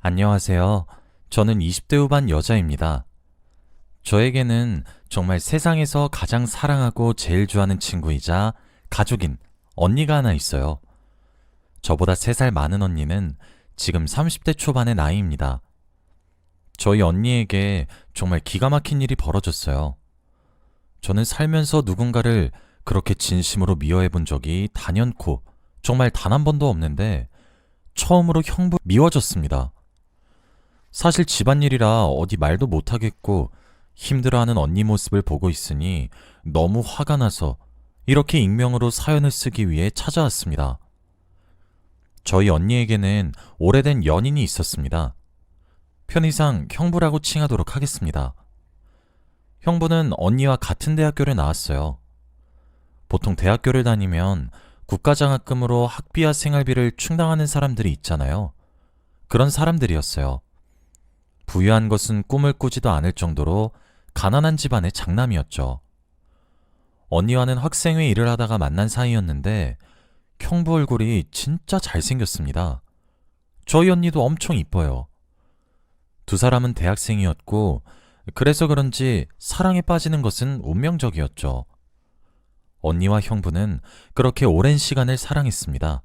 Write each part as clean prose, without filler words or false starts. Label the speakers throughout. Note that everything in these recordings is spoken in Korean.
Speaker 1: 안녕하세요. 저는 20대 후반 여자입니다. 저에게는 정말 세상에서 가장 사랑하고 제일 좋아하는 친구이자 가족인 언니가 하나 있어요. 저보다 3살 많은 언니는 지금 30대 초반의 나이입니다. 저희 언니에게 정말 기가 막힌 일이 벌어졌어요. 저는 살면서 누군가를 그렇게 진심으로 미워해 본 적이 단연코 정말 단 한 번도 없는데 처음으로 형부 미워졌습니다. 사실 집안일이라 어디 말도 못하겠고 힘들어하는 언니 모습을 보고 있으니 너무 화가 나서 이렇게 익명으로 사연을 쓰기 위해 찾아왔습니다. 저희 언니에게는 오래된 연인이 있었습니다. 편의상 형부라고 칭하도록 하겠습니다. 형부는 언니와 같은 대학교를 나왔어요. 보통 대학교를 다니면 국가장학금으로 학비와 생활비를 충당하는 사람들이 있잖아요. 그런 사람들이었어요. 부유한 것은 꿈을 꾸지도 않을 정도로 가난한 집안의 장남이었죠. 언니와는 학생회 일을 하다가 만난 사이였는데 형부 얼굴이 진짜 잘생겼습니다. 저희 언니도 엄청 이뻐요. 두 사람은 대학생이었고 그래서 그런지 사랑에 빠지는 것은 운명적이었죠. 언니와 형부는 그렇게 오랜 시간을 사랑했습니다.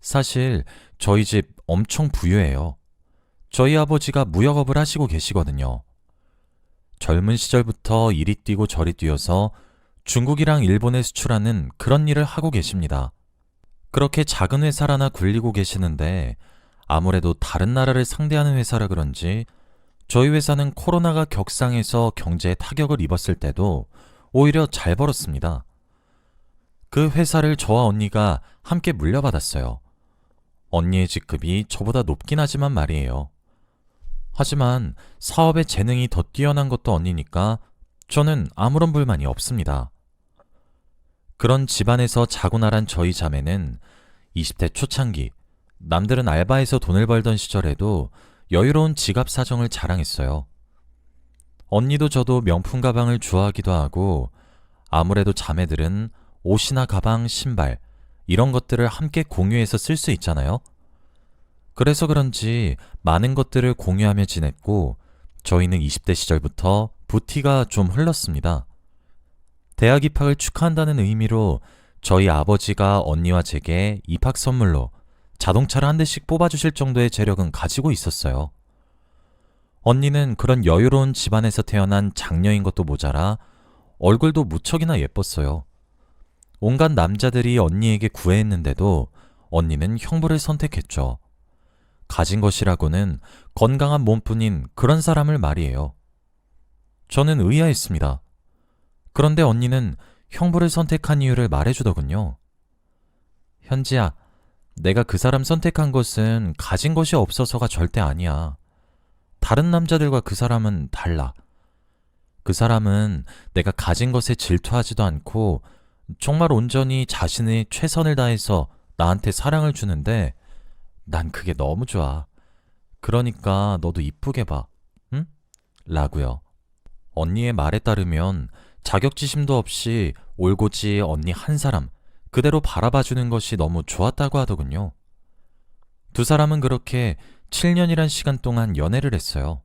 Speaker 1: 사실 저희 집 엄청 부유해요. 저희 아버지가 무역업을 하시고 계시거든요. 젊은 시절부터 이리 뛰고 저리 뛰어서 중국이랑 일본에 수출하는 그런 일을 하고 계십니다. 그렇게 작은 회사를 하나 굴리고 계시는데 아무래도 다른 나라를 상대하는 회사라 그런지 저희 회사는 코로나가 격상해서 경제에 타격을 입었을 때도 오히려 잘 벌었습니다. 그 회사를 저와 언니가 함께 물려받았어요. 언니의 직급이 저보다 높긴 하지만 말이에요. 하지만 사업에 재능이 더 뛰어난 것도 언니니까 저는 아무런 불만이 없습니다. 그런 집안에서 자고 나란 저희 자매는 20대 초창기, 남들은 알바해서 돈을 벌던 시절에도 여유로운 지갑 사정을 자랑했어요. 언니도 저도 명품 가방을 좋아하기도 하고 아무래도 자매들은 옷이나 가방, 신발 이런 것들을 함께 공유해서 쓸 수 있잖아요. 그래서 그런지 많은 것들을 공유하며 지냈고 저희는 20대 시절부터 부티가 좀 흘렀습니다. 대학 입학을 축하한다는 의미로 저희 아버지가 언니와 제게 입학 선물로 자동차를 한 대씩 뽑아주실 정도의 재력은 가지고 있었어요. 언니는 그런 여유로운 집안에서 태어난 장녀인 것도 모자라 얼굴도 무척이나 예뻤어요. 온갖 남자들이 언니에게 구애했는데도 언니는 형부를 선택했죠. 가진 것이라고는 건강한 몸뿐인 그런 사람을 말이에요. 저는 의아했습니다. 그런데 언니는 형부를 선택한 이유를 말해주더군요. 현지야, 내가 그 사람 선택한 것은 가진 것이 없어서가 절대 아니야. 다른 남자들과 그 사람은 달라. 그 사람은 내가 가진 것에 질투하지도 않고 정말 온전히 자신의 최선을 다해서 나한테 사랑을 주는데 난 그게 너무 좋아. 그러니까 너도 이쁘게 봐. 응? 라고요. 언니의 말에 따르면 자격지심도 없이 올고지 언니 한 사람 그대로 바라봐주는 것이 너무 좋았다고 하더군요. 두 사람은 그렇게 7년이란 시간 동안 연애를 했어요.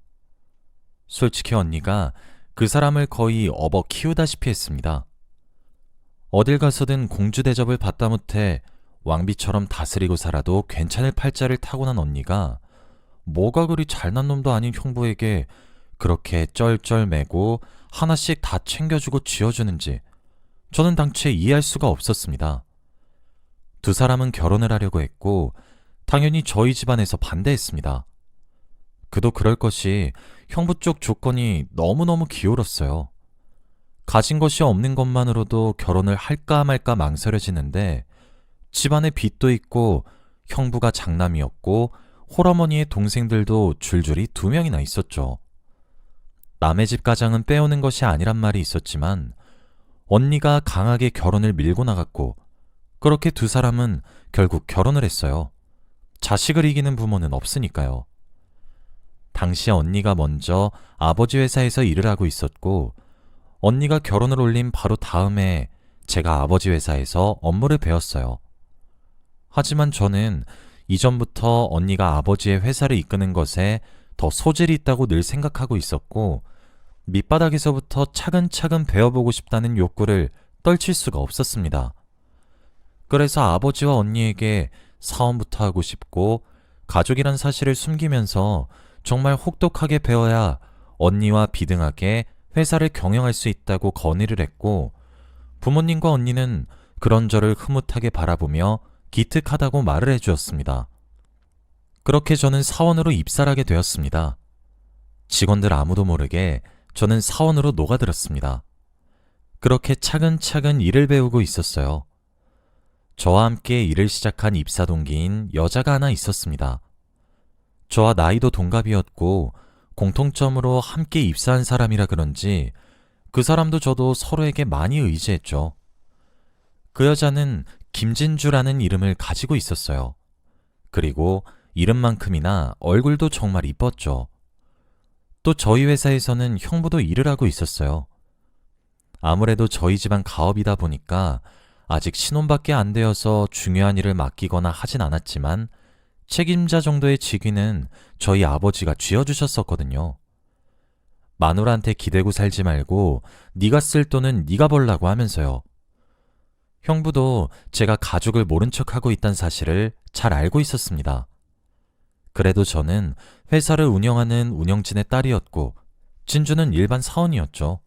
Speaker 1: 솔직히 언니가 그 사람을 거의 업어 키우다시피 했습니다. 어딜 가서든 공주 대접을 받다 못해 왕비처럼 다스리고 살아도 괜찮을 팔자를 타고난 언니가 뭐가 그리 잘난 놈도 아닌 형부에게 그렇게 쩔쩔매고 하나씩 다 챙겨주고 쥐어주는지 저는 당최 이해할 수가 없었습니다. 두 사람은 결혼을 하려고 했고 당연히 저희 집안에서 반대했습니다. 그도 그럴 것이 형부 쪽 조건이 너무너무 기울었어요. 가진 것이 없는 것만으로도 결혼을 할까 말까 망설여지는데 집안에 빚도 있고 형부가 장남이었고 홀어머니의 동생들도 줄줄이 2명이나 있었죠. 남의 집 가장은 빼오는 것이 아니란 말이 있었지만 언니가 강하게 결혼을 밀고 나갔고 그렇게 두 사람은 결국 결혼을 했어요. 자식을 이기는 부모는 없으니까요. 당시 언니가 먼저 아버지 회사에서 일을 하고 있었고 언니가 결혼을 올린 바로 다음에 제가 아버지 회사에서 업무를 배웠어요. 하지만 저는 이전부터 언니가 아버지의 회사를 이끄는 것에 더 소질이 있다고 늘 생각하고 있었고, 밑바닥에서부터 차근차근 배워보고 싶다는 욕구를 떨칠 수가 없었습니다. 그래서 아버지와 언니에게 사원부터 하고 싶고, 가족이란 사실을 숨기면서 정말 혹독하게 배워야 언니와 비등하게 회사를 경영할 수 있다고 건의를 했고, 부모님과 언니는 그런 저를 흐뭇하게 바라보며 기특하다고 말을 해주었습니다. 그렇게 저는 사원으로 입사를 하게 되었습니다. 직원들 아무도 모르게 저는 사원으로 녹아들었습니다. 그렇게 차근차근 일을 배우고 있었어요. 저와 함께 일을 시작한 입사 동기인 여자가 하나 있었습니다. 저와 나이도 동갑이었고 공통점으로 함께 입사한 사람이라 그런지 그 사람도 저도 서로에게 많이 의지했죠. 그 여자는 김진주라는 이름을 가지고 있었어요. 그리고 이름만큼이나 얼굴도 정말 이뻤죠. 또 저희 회사에서는 형부도 일을 하고 있었어요. 아무래도 저희 집안 가업이다 보니까 아직 신혼밖에 안 되어서 중요한 일을 맡기거나 하진 않았지만 책임자 정도의 직위는 저희 아버지가 쥐어주셨었거든요. 마누라한테 기대고 살지 말고 네가 쓸 돈은 네가 벌라고 하면서요. 형부도 제가 가족을 모른 척하고 있다는 사실을 잘 알고 있었습니다. 그래도 저는 회사를 운영하는 운영진의 딸이었고 진주는 일반 사원이었죠.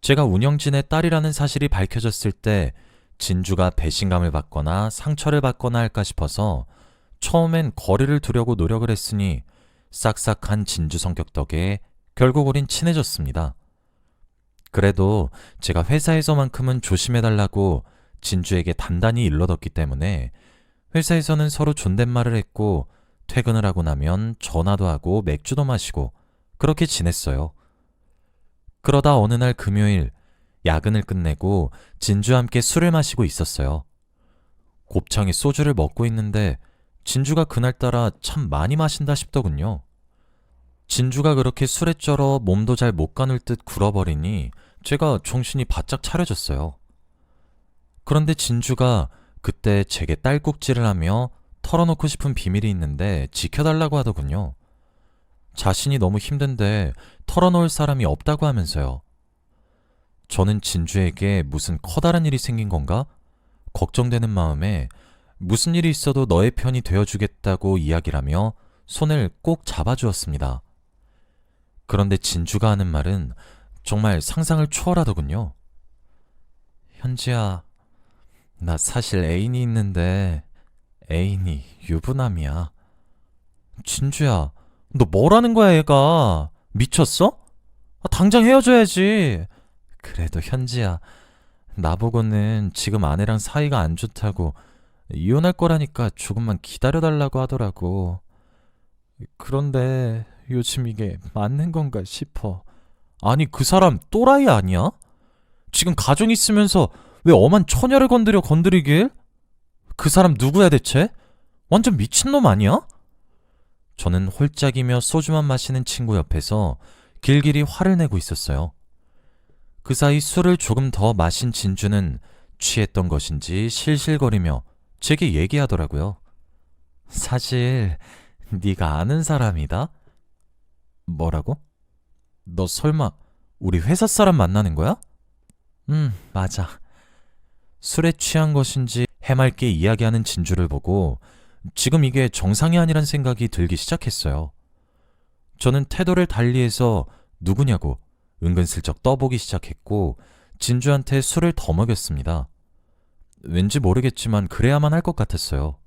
Speaker 1: 제가 운영진의 딸이라는 사실이 밝혀졌을 때 진주가 배신감을 받거나 상처를 받거나 할까 싶어서 처음엔 거리를 두려고 노력을 했으니 싹싹한 진주 성격 덕에 결국 우린 친해졌습니다. 그래도 제가 회사에서만큼은 조심해달라고 진주에게 단단히 일러뒀기 때문에 회사에서는 서로 존댓말을 했고 퇴근을 하고 나면 전화도 하고 맥주도 마시고 그렇게 지냈어요. 그러다 어느 날 금요일 야근을 끝내고 진주와 함께 술을 마시고 있었어요. 곱창에 소주를 먹고 있는데 진주가 그날따라 참 많이 마신다 싶더군요. 진주가 그렇게 술에 쩔어 몸도 잘 못 가눌 듯 굴어버리니 제가 정신이 바짝 차려졌어요. 그런데 진주가 그때 제게 딸꾹질을 하며 털어놓고 싶은 비밀이 있는데 지켜달라고 하더군요. 자신이 너무 힘든데 털어놓을 사람이 없다고 하면서요. 저는 진주에게 무슨 커다란 일이 생긴 건가? 걱정되는 마음에 무슨 일이 있어도 너의 편이 되어주겠다고 이야기를 하며 손을 꼭 잡아주었습니다. 그런데 진주가 하는 말은 정말 상상을 초월하더군요. 현지야, 나 사실 애인이 있는데 애인이 유부남이야. 진주야, 너 뭐라는 거야 얘가? 미쳤어? 당장 헤어져야지. 그래도 현지야, 나보고는 지금 아내랑 사이가 안 좋다고 이혼할 거라니까 조금만 기다려달라고 하더라고. 그런데 요즘 이게 맞는 건가 싶어. 아니 그 사람 또라이 아니야? 지금 가정 있으면서 왜 엄한 처녀를 건드리길? 그 사람 누구야 대체? 완전 미친놈 아니야? 저는 홀짝이며 소주만 마시는 친구 옆에서 길길이 화를 내고 있었어요. 그 사이 술을 조금 더 마신 진주는 취했던 것인지 실실거리며 제게 얘기하더라고요. 사실 네가 아는 사람이다? 뭐라고? 너 설마 우리 회사 사람 만나는 거야? 맞아. 술에 취한 것인지 해맑게 이야기하는 진주를 보고 지금 이게 정상이 아니란 생각이 들기 시작했어요. 저는 태도를 달리해서 누구냐고 은근슬쩍 떠보기 시작했고 진주한테 술을 더 먹였습니다. 왠지 모르겠지만 그래야만 할 것 같았어요.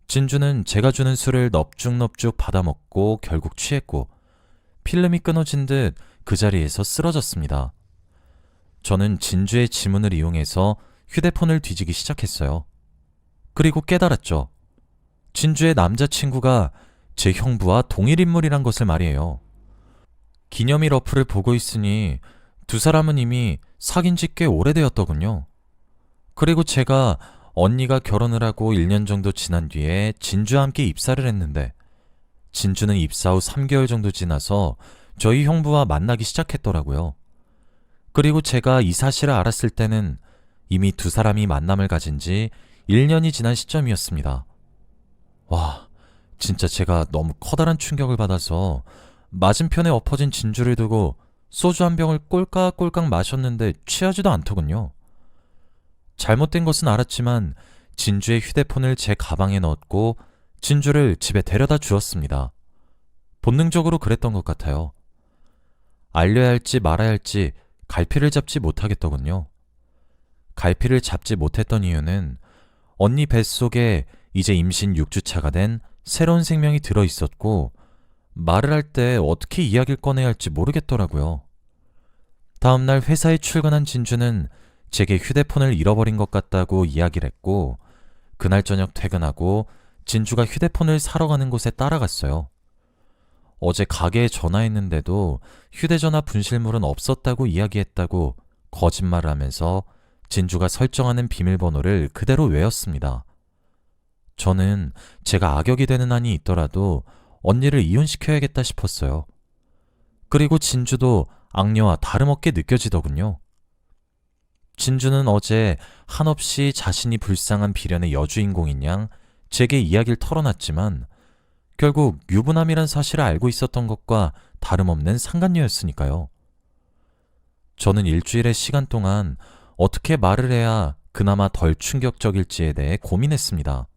Speaker 1: 진주는 제가 주는 술을 넙죽넙죽 받아먹고 결국 취했고 필름이 끊어진 듯 그 자리에서 쓰러졌습니다. 저는 진주의 지문을 이용해서 휴대폰을 뒤지기 시작했어요. 그리고 깨달았죠. 진주의 남자친구가 제 형부와 동일 인물이란 것을 말이에요. 기념일 어플을 보고 있으니 두 사람은 이미 사귄 지 꽤 오래되었더군요. 그리고 제가 언니가 결혼을 하고 1년 정도 지난 뒤에 진주와 함께 입사를 했는데 진주는 입사 후 3개월 정도 지나서 저희 형부와 만나기 시작했더라고요. 그리고 제가 이 사실을 알았을 때는 이미 두 사람이 만남을 가진 지 1년이 지난 시점이었습니다. 와, 진짜 제가 너무 커다란 충격을 받아서 맞은편에 엎어진 진주를 두고 소주 한 병을 꼴깍꼴깍 마셨는데 취하지도 않더군요. 잘못된 것은 알았지만 진주의 휴대폰을 제 가방에 넣었고 진주를 집에 데려다 주었습니다. 본능적으로 그랬던 것 같아요. 알려야 할지 말아야 할지 갈피를 잡지 못하겠더군요. 갈피를 잡지 못했던 이유는 언니 뱃속에 이제 임신 6주차가 된 새로운 생명이 들어있었고 말을 할 때 어떻게 이야기를 꺼내야 할지 모르겠더라고요. 다음날 회사에 출근한 진주는 제게 휴대폰을 잃어버린 것 같다고 이야기를 했고 그날 저녁 퇴근하고 진주가 휴대폰을 사러 가는 곳에 따라갔어요. 어제 가게에 전화했는데도 휴대전화 분실물은 없었다고 이야기했다고 거짓말을 하면서 진주가 설정하는 비밀번호를 그대로 외웠습니다. 저는 제가 악역이 되는 한이 있더라도 언니를 이혼시켜야겠다 싶었어요. 그리고 진주도 악녀와 다름없게 느껴지더군요. 진주는 어제 한없이 자신이 불쌍한 비련의 여주인공인 양 제게 이야기를 털어놨지만 결국 유부남이란 사실을 알고 있었던 것과 다름없는 상간녀였으니까요. 저는 일주일의 시간 동안 어떻게 말을 해야 그나마 덜 충격적일지에 대해 고민했습니다.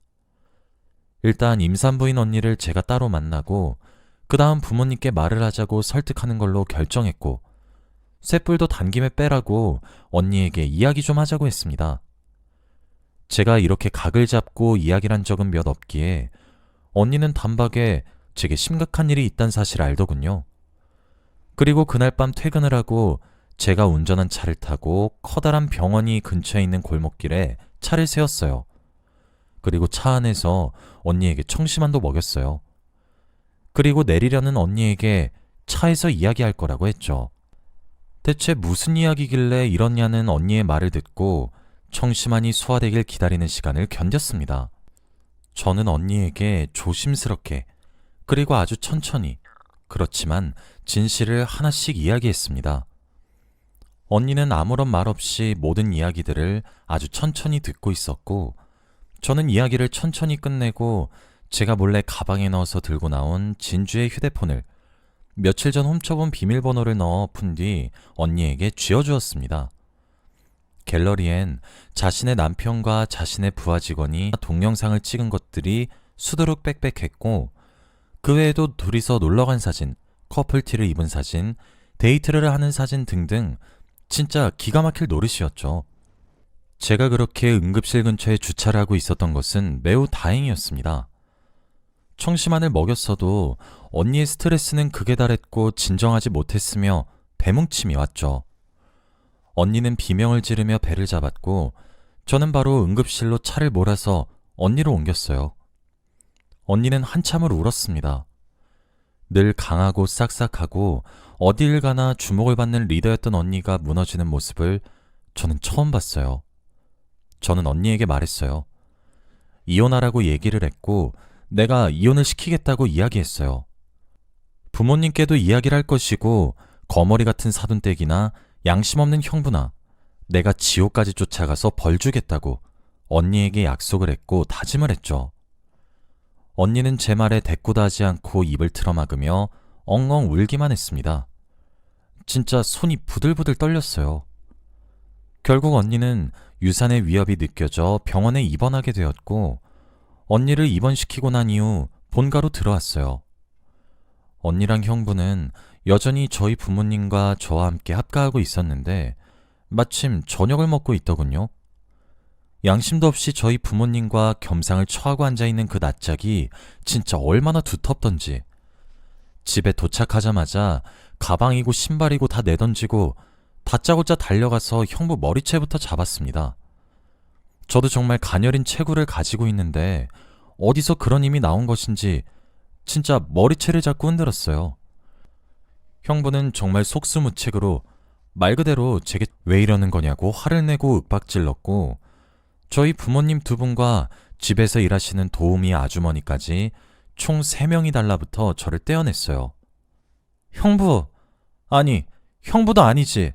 Speaker 1: 일단 임산부인 언니를 제가 따로 만나고 그 다음 부모님께 말을 하자고 설득하는 걸로 결정했고 쇳불도 단김에 빼라고 언니에게 이야기 좀 하자고 했습니다. 제가 이렇게 각을 잡고 이야기를 한 적은 몇 없기에 언니는 단박에 제게 심각한 일이 있다는 사실을 알더군요. 그리고 그날 밤 퇴근을 하고 제가 운전한 차를 타고 커다란 병원이 근처에 있는 골목길에 차를 세웠어요. 그리고 차 안에서 언니에게 청심환도 먹였어요. 그리고 내리려는 언니에게 차에서 이야기할 거라고 했죠. 대체 무슨 이야기길래 이러냐는 언니의 말을 듣고 청심환이 소화되길 기다리는 시간을 견뎠습니다. 저는 언니에게 조심스럽게 그리고 아주 천천히 그렇지만 진실을 하나씩 이야기했습니다. 언니는 아무런 말 없이 모든 이야기들을 아주 천천히 듣고 있었고 저는 이야기를 천천히 끝내고 제가 몰래 가방에 넣어서 들고 나온 진주의 휴대폰을 며칠 전 훔쳐본 비밀번호를 넣어 푼 뒤 언니에게 쥐어주었습니다. 갤러리엔 자신의 남편과 자신의 부하 직원이 동영상을 찍은 것들이 수두룩 빽빽했고 그 외에도 둘이서 놀러간 사진, 커플티를 입은 사진, 데이트를 하는 사진 등등 진짜 기가 막힐 노릇이었죠. 제가 그렇게 응급실 근처에 주차를 하고 있었던 것은 매우 다행이었습니다. 청심환을 먹였어도 언니의 스트레스는 극에 달했고 진정하지 못했으며 배뭉침이 왔죠. 언니는 비명을 지르며 배를 잡았고 저는 바로 응급실로 차를 몰아서 언니를 옮겼어요. 언니는 한참을 울었습니다. 늘 강하고 싹싹하고 어딜 가나 주목을 받는 리더였던 언니가 무너지는 모습을 저는 처음 봤어요. 저는 언니에게 말했어요. 이혼하라고 얘기를 했고 내가 이혼을 시키겠다고 이야기했어요. 부모님께도 이야기를 할 것이고 거머리 같은 사돈댁이나 양심 없는 형부나 내가 지옥까지 쫓아가서 벌 주겠다고 언니에게 약속을 했고 다짐을 했죠. 언니는 제 말에 대꾸도 하지 않고 입을 틀어막으며 엉엉 울기만 했습니다. 진짜 손이 부들부들 떨렸어요. 결국 언니는 유산의 위협이 느껴져 병원에 입원하게 되었고 언니를 입원시키고 난 이후 본가로 들어왔어요. 언니랑 형부는 여전히 저희 부모님과 저와 함께 합가하고 있었는데 마침 저녁을 먹고 있더군요. 양심도 없이 저희 부모님과 겸상을 처하고 앉아있는 그 낯짝이 진짜 얼마나 두텁던지. 집에 도착하자마자 가방이고 신발이고 다 내던지고 다짜고짜 달려가서 형부 머리채부터 잡았습니다. 저도 정말 가녀린 체구를 가지고 있는데 어디서 그런 힘이 나온 것인지 진짜 머리채를 잡고 흔들었어요. 형부는 정말 속수무책으로 말 그대로 제게 왜 이러는 거냐고 화를 내고 윽박질렀고 저희 부모님 두 분과 집에서 일하시는 도우미 아주머니까지 총 3명이 달라붙어 저를 떼어냈어요. 형부, 아니 형부도 아니지.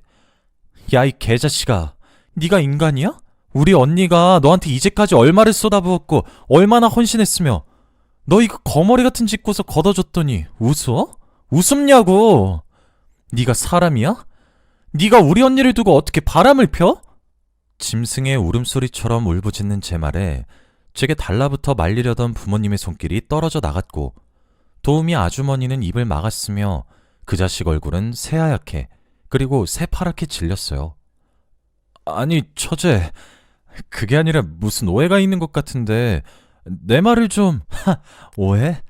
Speaker 1: 야 이 개자식아, 네가 인간이야? 우리 언니가 너한테 이제까지 얼마를 쏟아부었고 얼마나 헌신했으며 너 이거 거머리 같은 짓고서 걷어줬더니 웃어? 웃음냐고! 네가 사람이야? 네가 우리 언니를 두고 어떻게 바람을 펴? 짐승의 울음소리처럼 울부짖는 제 말에 제게 달라붙어 말리려던 부모님의 손길이 떨어져 나갔고 도우미 아주머니는 입을 막았으며 그 자식 얼굴은 새하얗게 그리고 새파랗게 질렸어요. 아니, 처제, 그게 아니라 무슨 오해가 있는 것 같은데 내 말을 좀... 오해?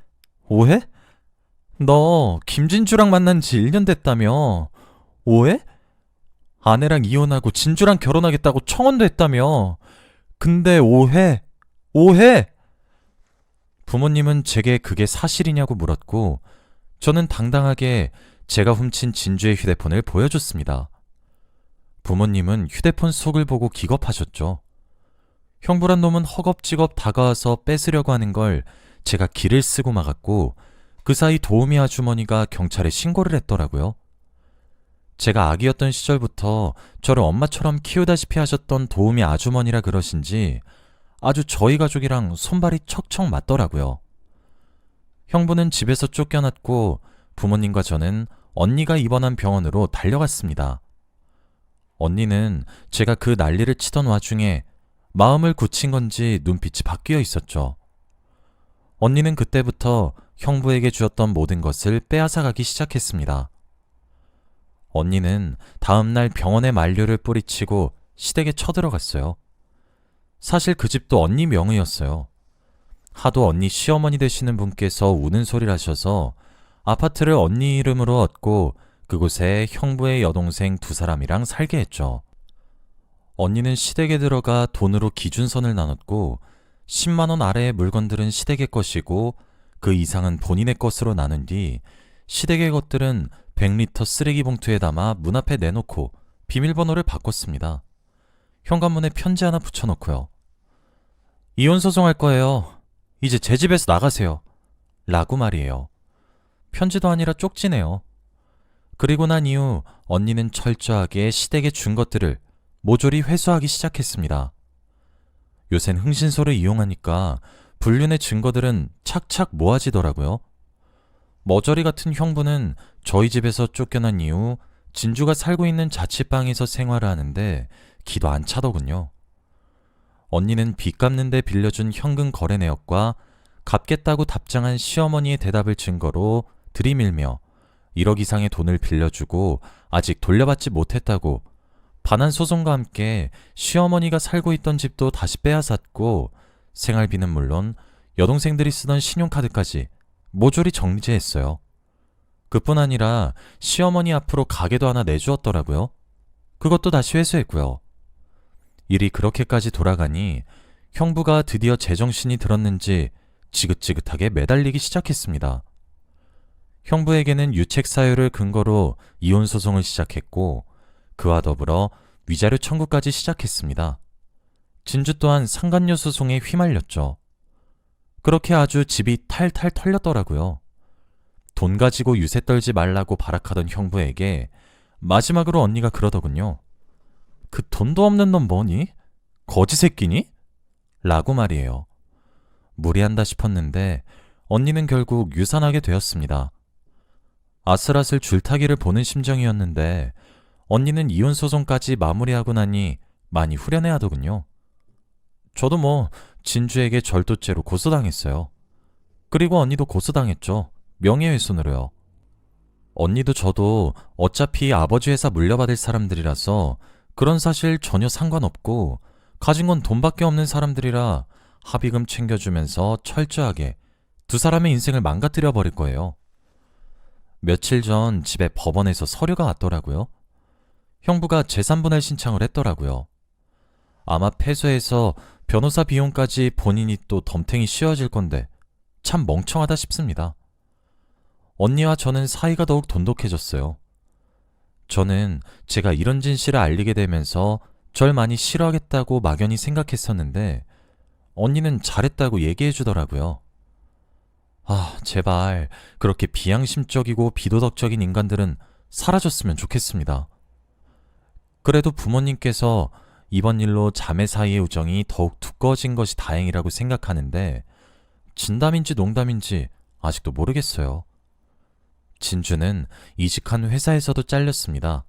Speaker 1: 오해? 너 김진주랑 만난 지 1년 됐다며. 오해? 아내랑 이혼하고 진주랑 결혼하겠다고 청혼도 했다며. 근데 오해? 오해? 부모님은 제게 그게 사실이냐고 물었고 저는 당당하게 제가 훔친 진주의 휴대폰을 보여줬습니다. 부모님은 휴대폰 속을 보고 기겁하셨죠. 형부란 놈은 허겁지겁 다가와서 뺏으려고 하는 걸 제가 기를 쓰고 막았고 그 사이 도우미 아주머니가 경찰에 신고를 했더라고요. 제가 아기였던 시절부터 저를 엄마처럼 키우다시피 하셨던 도우미 아주머니라 그러신지 아주 저희 가족이랑 손발이 척척 맞더라고요. 형부는 집에서 쫓겨났고 부모님과 저는 언니가 입원한 병원으로 달려갔습니다. 언니는 제가 그 난리를 치던 와중에 마음을 굳힌 건지 눈빛이 바뀌어 있었죠. 언니는 그때부터 형부에게 주었던 모든 것을 빼앗아가기 시작했습니다. 언니는 다음날 병원에 만료를 뿌리치고 시댁에 쳐들어갔어요. 사실 그 집도 언니 명의였어요. 하도 언니 시어머니 되시는 분께서 우는 소리를 하셔서 아파트를 언니 이름으로 얻고 그곳에 형부의 여동생 2사람이랑 살게 했죠. 언니는 시댁에 들어가 돈으로 기준선을 나눴고 10만 원 아래의 물건들은 시댁의 것이고 그 이상은 본인의 것으로 나눈 뒤 시댁의 것들은 100리터 쓰레기 봉투에 담아 문 앞에 내놓고 비밀번호를 바꿨습니다. 현관문에 편지 하나 붙여놓고요. 이혼 소송할 거예요. 이제 제 집에서 나가세요. 라고 말이에요. 편지도 아니라 쪽지네요. 그리고 난 이후 언니는 철저하게 시댁에 준 것들을 모조리 회수하기 시작했습니다. 요샌 흥신소를 이용하니까 불륜의 증거들은 착착 모아지더라고요. 머저리 같은 형부는 저희 집에서 쫓겨난 이후 진주가 살고 있는 자취방에서 생활을 하는데 기도 안 차더군요. 언니는 빚 갚는 데 빌려준 현금 거래 내역과 갚겠다고 답장한 시어머니의 대답을 증거로 들이밀며 1억 이상의 돈을 빌려주고 아직 돌려받지 못했다고 반환 소송과 함께 시어머니가 살고 있던 집도 다시 빼앗았고 생활비는 물론 여동생들이 쓰던 신용카드까지 모조리 정리제했어요. 그뿐 아니라 시어머니 앞으로 가게도 하나 내주었더라고요. 그것도 다시 회수했고요. 일이 그렇게까지 돌아가니 형부가 드디어 제정신이 들었는지 지긋지긋하게 매달리기 시작했습니다. 형부에게는 유책 사유를 근거로 이혼 소송을 시작했고 그와 더불어 위자료 청구까지 시작했습니다. 진주 또한 상간녀 소송에 휘말렸죠. 그렇게 아주 집이 탈탈 털렸더라고요. 돈 가지고 유세 떨지 말라고 발악하던 형부에게 마지막으로 언니가 그러더군요. 그 돈도 없는 놈 뭐니? 거지 새끼니? 라고 말이에요. 무리한다 싶었는데 언니는 결국 유산하게 되었습니다. 아슬아슬 줄타기를 보는 심정이었는데 언니는 이혼 소송까지 마무리하고 나니 많이 후련해하더군요. 저도 진주에게 절도죄로 고소당했어요. 그리고 언니도 고소당했죠. 명예훼손으로요. 언니도 저도 어차피 아버지 회사 물려받을 사람들이라서 그런 사실 전혀 상관없고 가진 건 돈밖에 없는 사람들이라 합의금 챙겨주면서 철저하게 2사람의 인생을 망가뜨려 버릴 거예요. 며칠 전 집에 법원에서 서류가 왔더라고요. 형부가 재산분할 신청을 했더라고요. 아마 패소해서 변호사 비용까지 본인이 또 덤탱이 씌워질 건데 참 멍청하다 싶습니다. 언니와 저는 사이가 더욱 돈독해졌어요. 저는 제가 이런 진실을 알리게 되면서 절 많이 싫어하겠다고 막연히 생각했었는데 언니는 잘했다고 얘기해 주더라고요. 제발 그렇게 비양심적이고 비도덕적인 인간들은 사라졌으면 좋겠습니다. 그래도 부모님께서 이번 일로 자매 사이의 우정이 더욱 두꺼워진 것이 다행이라고 생각하는데 진담인지 농담인지 아직도 모르겠어요. 진주는 이직한 회사에서도 잘렸습니다.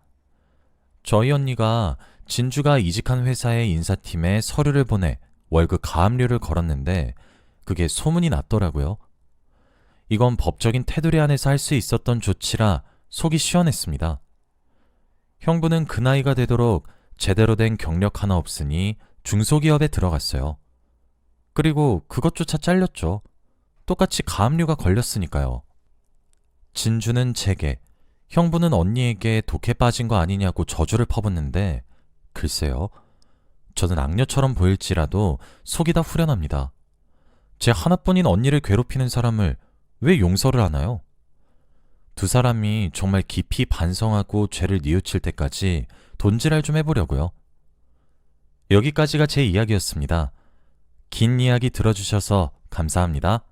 Speaker 1: 저희 언니가 진주가 이직한 회사의 인사팀에 서류를 보내 월급 가압류를 걸었는데 그게 소문이 났더라고요. 이건 법적인 테두리 안에서 할 수 있었던 조치라 속이 시원했습니다. 형부는 그 나이가 되도록 제대로 된 경력 하나 없으니 중소기업에 들어갔어요. 그리고 그것조차 잘렸죠. 똑같이 가압류가 걸렸으니까요. 진주는 제게, 형부는 언니에게 독해 빠진 거 아니냐고 저주를 퍼붓는데 글쎄요. 저는 악녀처럼 보일지라도 속이 다 후련합니다. 제 하나뿐인 언니를 괴롭히는 사람을 왜 용서를 하나요? 두 사람이 정말 깊이 반성하고 죄를 뉘우칠 때까지 돈질할 좀 해보려고요. 여기까지가 제 이야기였습니다. 긴 이야기 들어주셔서 감사합니다.